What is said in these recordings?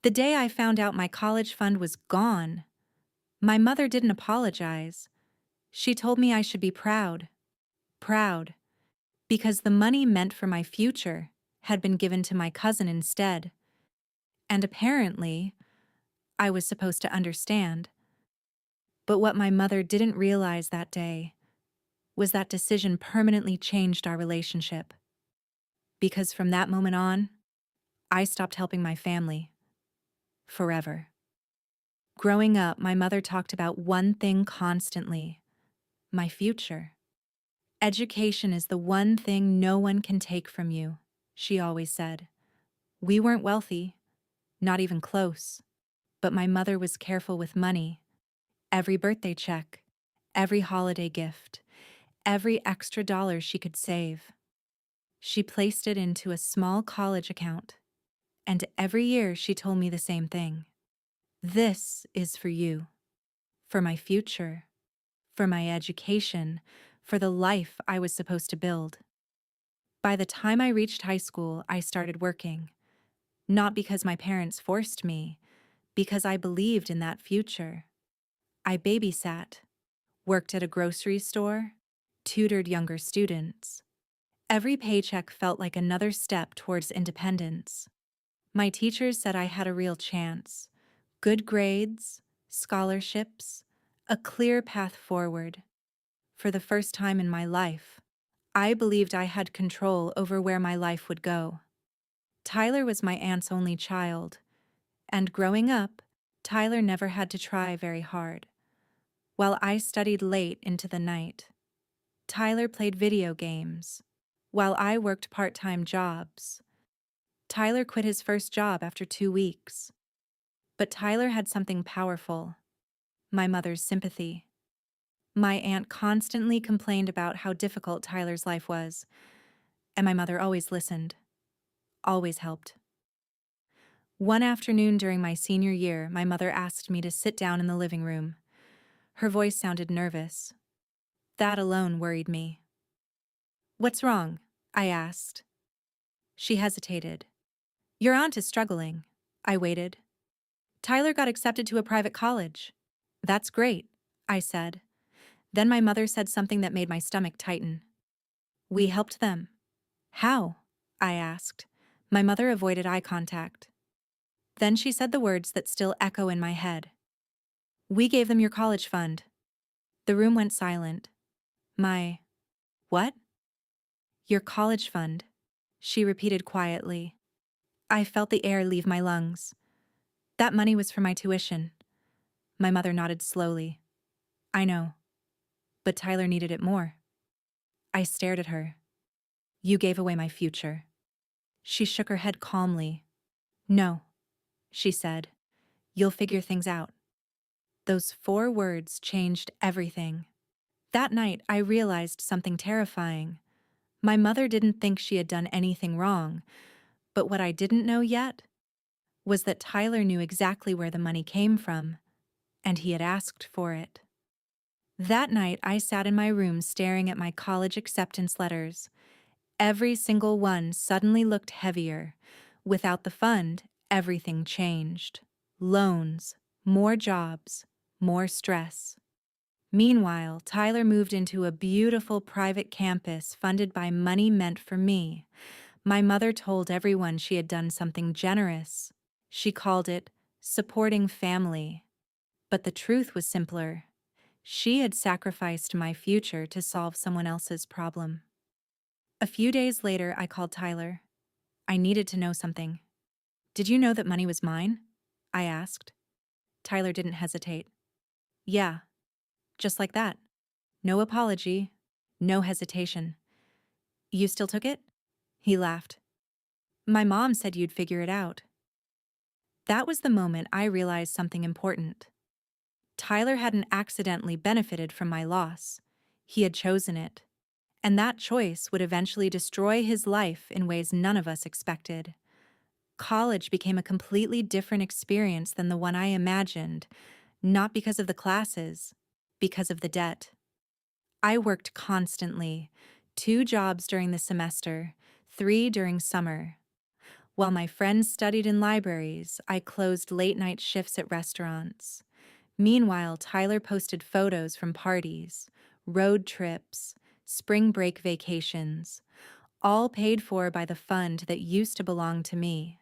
The day I found out my college fund was gone, my mother didn't apologize. She told me I should be proud. Proud. Because the money meant for my future had been given to my cousin instead. And apparently, I was supposed to understand. But what my mother didn't realize that day was that decision permanently changed our relationship. Because from that moment on, I stopped helping my family. Forever. Growing up, my mother talked about one thing constantly: my future. Education is the one thing no one can take from you, she always said. We weren't wealthy, not even close, but my mother was careful with money. Every birthday check, every holiday gift, every extra dollar she could save. She placed it into a small college account, and every year she told me the same thing. This is for you, for my future, for my education, for the life I was supposed to build. By the time I reached high school, I started working. Not because my parents forced me, because I believed in that future. I babysat, worked at a grocery store, tutored younger students. Every paycheck felt like another step towards independence. My teachers said I had a real chance: good grades, scholarships, a clear path forward. For the first time in my life, I believed I had control over where my life would go. Tyler was my aunt's only child, and growing up, Tyler never had to try very hard. While I studied late into the night, Tyler played video games. While I worked part-time jobs, Tyler quit his first job after 2 weeks. But Tyler had something powerful: my mother's sympathy. My aunt constantly complained about how difficult Tyler's life was, and my mother always listened, always helped. One afternoon during my senior year, my mother asked me to sit down in the living room. Her voice sounded nervous. That alone worried me. "What's wrong?" I asked. She hesitated. "Your aunt is struggling." I waited. "Tyler got accepted to a private college." "That's great," I said. Then my mother said something that made my stomach tighten. "We helped them." "How?" I asked. My mother avoided eye contact. Then she said the words that still echo in my head. "We gave them your college fund." The room went silent. My what? "Your college fund," she repeated quietly. I felt the air leave my lungs. "That money was for my tuition." My mother nodded slowly. "I know. But Tyler needed it more." I stared at her. "You gave away my future." She shook her head calmly. "No," she said. "You'll figure things out." Those 4 words changed everything. That night, I realized something terrifying. My mother didn't think she had done anything wrong, but what I didn't know yet was that Tyler knew exactly where the money came from, and he had asked for it. That night, I sat in my room staring at my college acceptance letters. Every single one suddenly looked heavier. Without the fund, everything changed. Loans, more jobs, more stress. Meanwhile, Tyler moved into a beautiful private campus funded by money meant for me. My mother told everyone she had done something generous. She called it supporting family. But the truth was simpler. She had sacrificed my future to solve someone else's problem. A few days later, I called Tyler. I needed to know something. "Did you know that money was mine?" I asked. Tyler didn't hesitate. "Yeah, just like that. No apology, no hesitation." "You still took it?" He laughed. "My mom said you'd figure it out." That was the moment I realized something important. Tyler hadn't accidentally benefited from my loss. He had chosen it. And that choice would eventually destroy his life in ways none of us expected. College became a completely different experience than the one I imagined, not because of the classes, because of the debt. I worked constantly, 2 jobs during the semester, 3 during summer. While my friends studied in libraries, I closed late-night shifts at restaurants. Meanwhile, Tyler posted photos from parties, road trips, spring break vacations, all paid for by the fund that used to belong to me.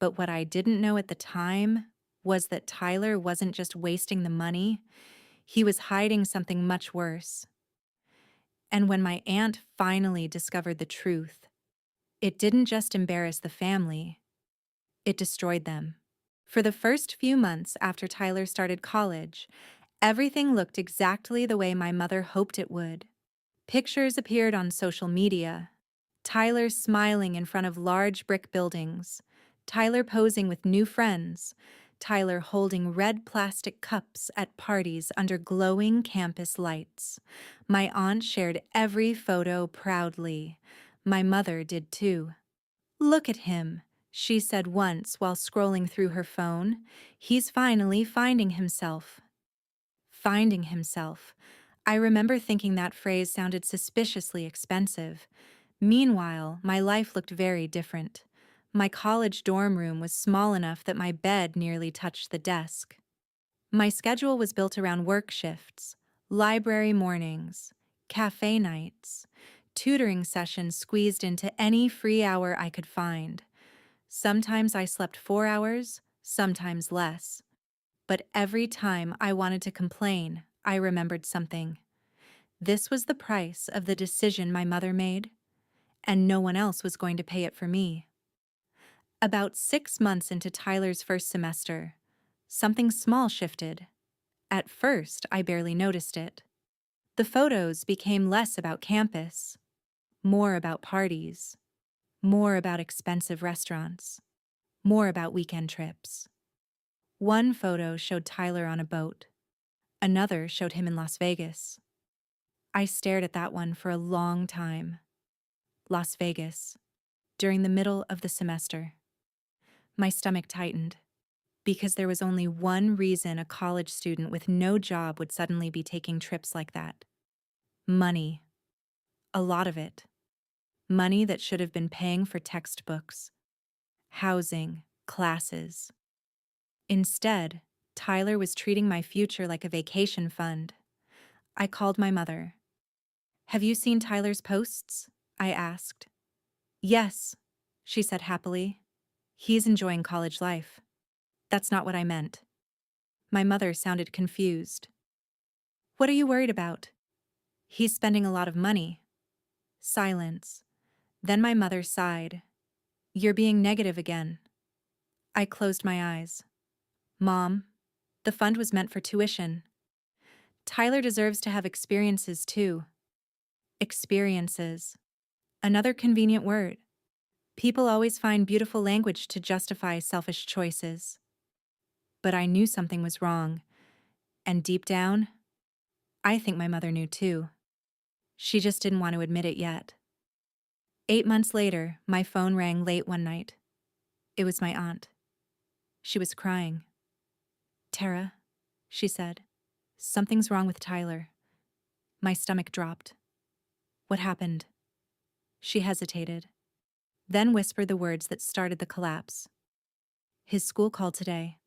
But what I didn't know at the time was that Tyler wasn't just wasting the money, he was hiding something much worse. And when my aunt finally discovered the truth, it didn't just embarrass the family, it destroyed them. For the first few months after Tyler started college, everything looked exactly the way my mother hoped it would. Pictures appeared on social media. Tyler smiling in front of large brick buildings. Tyler posing with new friends. Tyler holding red plastic cups at parties under glowing campus lights. My aunt shared every photo proudly. My mother did too. "Look at him," she said once while scrolling through her phone. "He's finally finding himself." Finding himself. I remember thinking that phrase sounded suspiciously expensive. Meanwhile, my life looked very different. My college dorm room was small enough that my bed nearly touched the desk. My schedule was built around work shifts, library mornings, cafe nights, tutoring sessions squeezed into any free hour I could find. Sometimes I slept 4 hours, sometimes less. But every time I wanted to complain, I remembered something. This was the price of the decision my mother made, and no one else was going to pay it for me. About 6 months into Tyler's first semester, something small shifted. At first, I barely noticed it. The photos became less about campus, more about parties, more about expensive restaurants, more about weekend trips. One photo showed Tyler on a boat. Another showed him in Las Vegas. I stared at that one for a long time. Las Vegas, during the middle of the semester. My stomach tightened, because there was only one reason a college student with no job would suddenly be taking trips like that. Money. A lot of it. Money that should have been paying for textbooks, housing, classes. Instead, Tyler was treating my future like a vacation fund. I called my mother. "Have you seen Tyler's posts?" I asked. "Yes," she said happily. "He's enjoying college life." "That's not what I meant." My mother sounded confused. "What are you worried about?" "He's spending a lot of money." Silence. Then my mother sighed. "You're being negative again." I closed my eyes. "Mom, the fund was meant for tuition. Tyler deserves to have experiences too." Experiences. Another convenient word. People always find beautiful language to justify selfish choices. But I knew something was wrong, and deep down, I think my mother knew too. She just didn't want to admit it yet. 8 months later, my phone rang late one night. It was my aunt. She was crying. "Tara," she said, "something's wrong with Tyler." My stomach dropped. "What happened?" She hesitated, then whispered the words that started the collapse. "His school called today."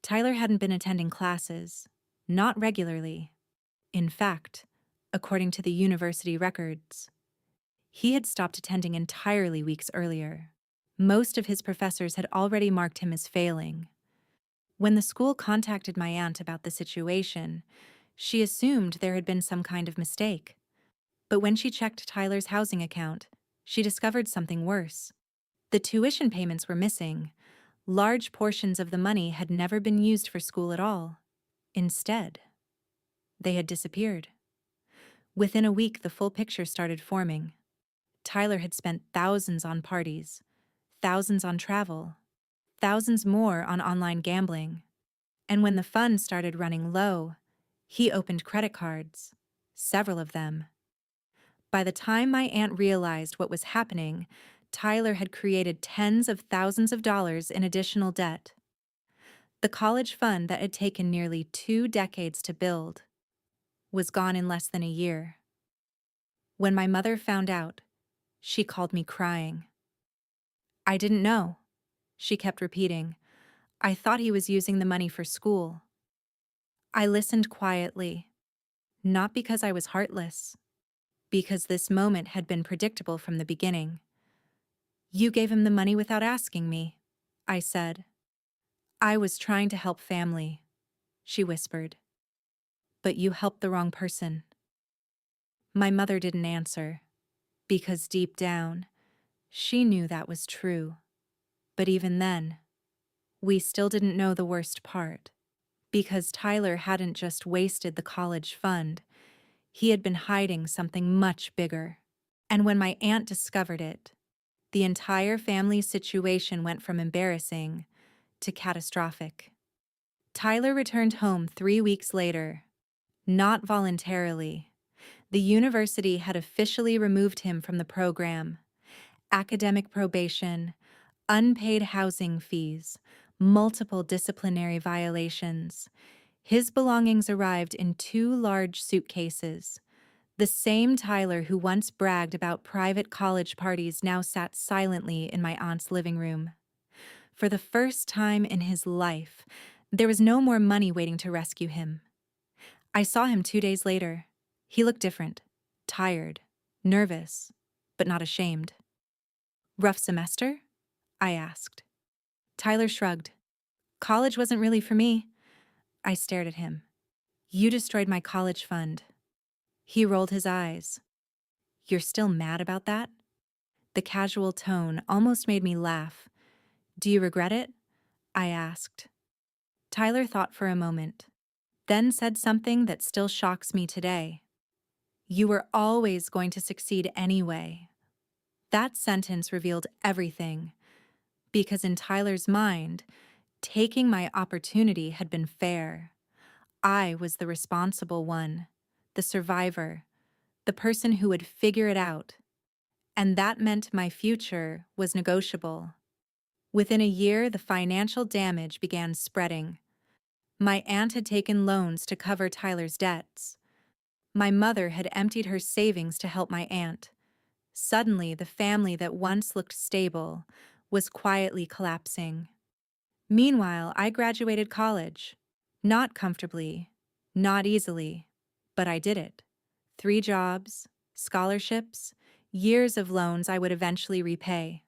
Tyler hadn't been attending classes, not regularly. In fact, according to the university records, he had stopped attending entirely weeks earlier. Most of his professors had already marked him as failing. When the school contacted my aunt about the situation, she assumed there had been some kind of mistake. But when she checked Tyler's housing account, she discovered something worse. The tuition payments were missing. Large portions of the money had never been used for school at all. Instead, they had disappeared. Within a week, the full picture started forming. Tyler had spent thousands on parties, thousands on travel, thousands more on online gambling. And when the funds started running low, he opened credit cards, several of them. By the time my aunt realized what was happening, Tyler had created tens of thousands of dollars in additional debt. The college fund that had taken nearly 2 decades to build was gone in less than a year. When my mother found out, she called me crying. I didn't know, she kept repeating. I thought he was using the money for school. I listened quietly, not because I was heartless, because this moment had been predictable from the beginning. You gave him the money without asking me, I said. I was trying to help family, she whispered. But you helped the wrong person. My mother didn't answer, because deep down, she knew that was true. But even then, we still didn't know the worst part. Because Tyler hadn't just wasted the college fund, he had been hiding something much bigger. And when my aunt discovered it, the entire family situation went from embarrassing to catastrophic. Tyler returned home 3 weeks later, not voluntarily. The university had officially removed him from the program. Academic probation, unpaid housing fees, multiple disciplinary violations. His belongings arrived in 2 large suitcases. The same Tyler who once bragged about private college parties now sat silently in my aunt's living room. For the first time in his life, there was no more money waiting to rescue him. I saw him 2 days later. He looked different, tired, nervous, but not ashamed. Rough semester? I asked. Tyler shrugged. College wasn't really for me. I stared at him. You destroyed my college fund. He rolled his eyes. You're still mad about that? The casual tone almost made me laugh. Do you regret it? I asked. Tyler thought for a moment, then said something that still shocks me today. You were always going to succeed anyway. That sentence revealed everything, because in Tyler's mind, taking my opportunity had been fair. I was the responsible one, the survivor, the person who would figure it out. And that meant my future was negotiable. Within a year, the financial damage began spreading. My aunt had taken loans to cover Tyler's debts. My mother had emptied her savings to help my aunt. Suddenly, the family that once looked stable was quietly collapsing. Meanwhile, I graduated college. Not comfortably, not easily, but I did it. 3 jobs, scholarships, years of loans I would eventually repay.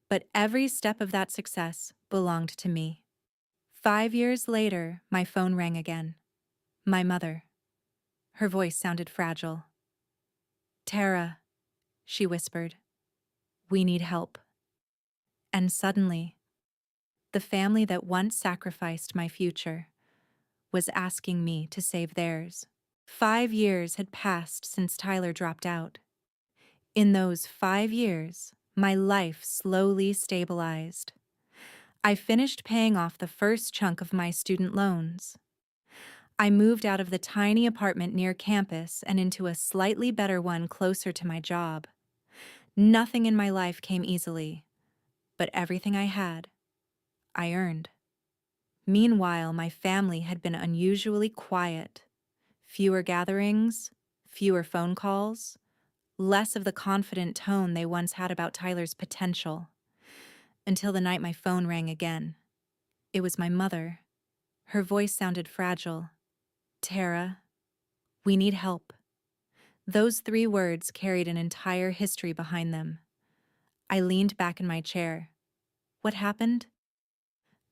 But every step of that success belonged to me. 5 years later, my phone rang again. My mother. Her voice sounded fragile. Tara, she whispered, we need help. And suddenly, the family that once sacrificed my future was asking me to save theirs. 5 years had passed since Tyler dropped out. In those 5 years, my life slowly stabilized. I finished paying off the first chunk of my student loans. I moved out of the tiny apartment near campus and into a slightly better one closer to my job. Nothing in my life came easily, but everything I had, I earned. Meanwhile, my family had been unusually quiet. Fewer gatherings, fewer phone calls, less of the confident tone they once had about Tyler's potential. Until the night my phone rang again. It was my mother. Her voice sounded fragile. Tara, we need help. Those 3 words carried an entire history behind them. I leaned back in my chair. What happened?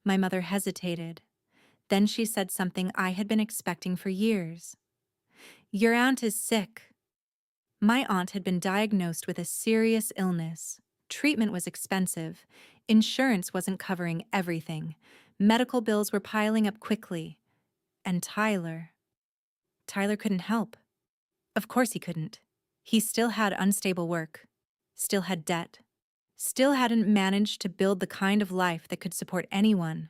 My mother hesitated. Then she said something I had been expecting for years. Your aunt is sick. My aunt had been diagnosed with a serious illness. Treatment was expensive. Insurance wasn't covering everything. Medical bills were piling up quickly. And Tyler couldn't help. Of course he couldn't. He still had unstable work, still had debt, still hadn't managed to build the kind of life that could support anyone.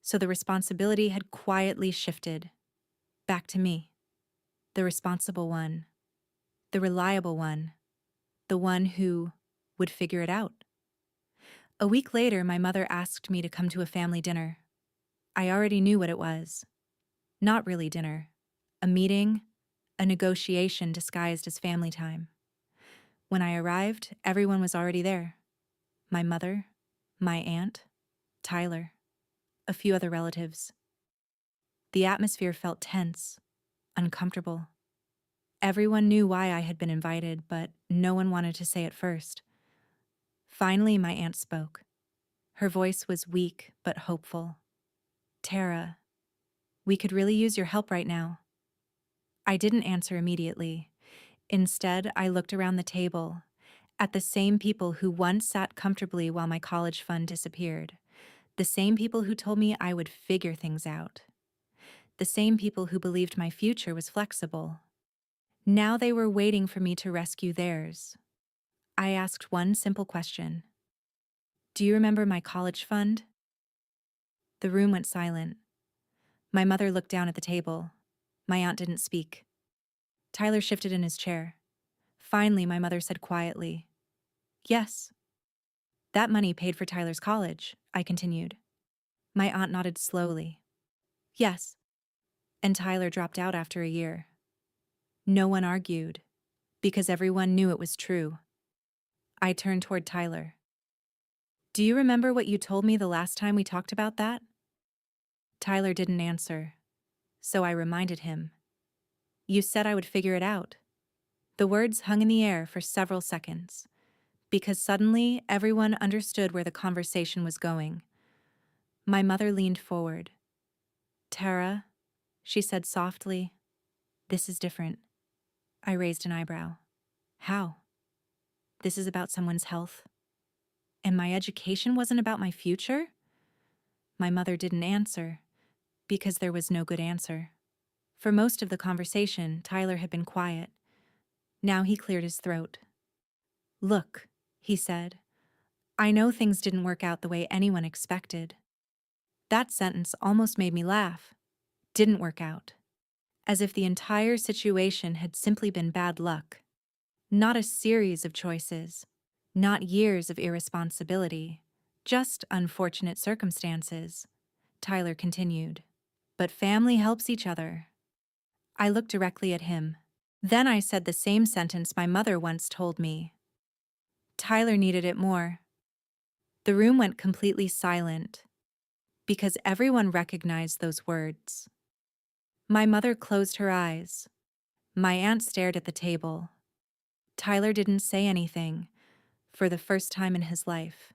So the responsibility had quietly shifted. Back to me. The responsible one. The reliable one. The one who would figure it out. A week later, my mother asked me to come to a family dinner. I already knew what it was. Not really dinner. A meeting, a negotiation disguised as family time. When I arrived, everyone was already there. my mother, my aunt, Tyler, a few other relatives. The atmosphere felt tense, uncomfortable. Everyone knew why I had been invited, but no one wanted to say it first. Finally, my aunt spoke. Her voice was weak but hopeful. "Tara, we could really use your help right now." I didn't answer immediately. Instead, I looked around the table, at the same people who once sat comfortably while my college fund disappeared, the same people who told me I would figure things out, the same people who believed my future was flexible. Now they were waiting for me to rescue theirs. I asked one simple question. "Do you remember my college fund?" The room went silent. My mother looked down at the table. My aunt didn't speak. Tyler shifted in his chair. Finally, my mother said quietly, "Yes." "That money paid for Tyler's college," I continued. My aunt nodded slowly. "Yes." "And Tyler dropped out after a year." No one argued, because everyone knew it was true. I turned toward Tyler. "Do you remember what you told me the last time we talked about that?" Tyler didn't answer, so I reminded him. "You said I would figure it out." The words hung in the air for several seconds, because suddenly everyone understood where the conversation was going. My mother leaned forward. "Tara," she said softly, "this is different." I raised an eyebrow. "How?" "This is about someone's health. And my education wasn't about my future?" My mother didn't answer, because there was no good answer. For most of the conversation, Tyler had been quiet. Now he cleared his throat. "Look," he said, "I know things didn't work out the way anyone expected." That sentence almost made me laugh. Didn't work out. As if the entire situation had simply been bad luck. Not a series of choices. Not years of irresponsibility. Just unfortunate circumstances. Tyler continued. "But family helps each other." I looked directly at him. Then I said the same sentence my mother once told me. Tyler needed it more. The room went completely silent, because everyone recognized those words. My mother closed her eyes. My aunt stared at the table. Tyler didn't say anything. For the first time in his life,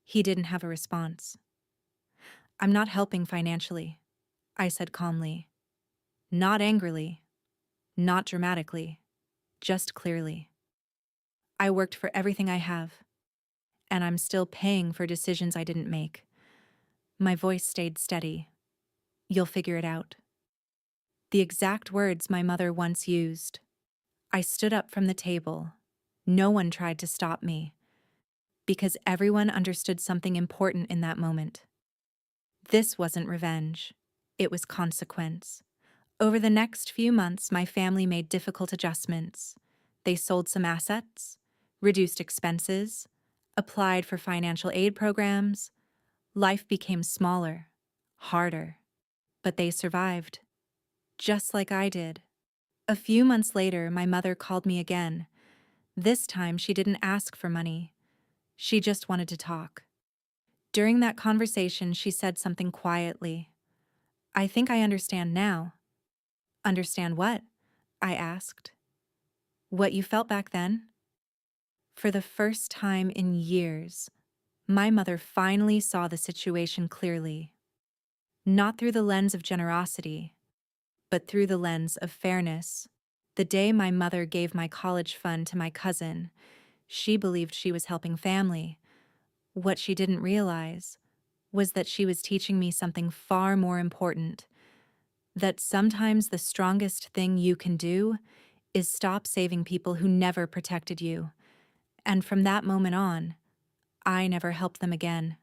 he didn't have a response. "I'm not helping financially," I said calmly. Not angrily. Not dramatically. Just clearly. I worked for everything I have, and I'm still paying for decisions I didn't make. My voice stayed steady. "You'll figure it out." The exact words my mother once used. I stood up from the table. No one tried to stop me, because everyone understood something important in that moment. This wasn't revenge. It was consequence. Over the next few months, my family made difficult adjustments. They sold some assets, reduced expenses, applied for financial aid programs. Life became smaller, harder, but they survived, just like I did. A few months later, my mother called me again. This time, she didn't ask for money. She just wanted to talk. During that conversation, she said something quietly. "I think I understand now." "Understand what?" I asked. "What you felt back then?" For the first time in years, my mother finally saw the situation clearly. Not through the lens of generosity, but through the lens of fairness. The day my mother gave my college fund to my cousin, she believed she was helping family. What she didn't realize was that she was teaching me something far more important. That sometimes the strongest thing you can do is stop saving people who never protected you. And from that moment on, I never helped them again.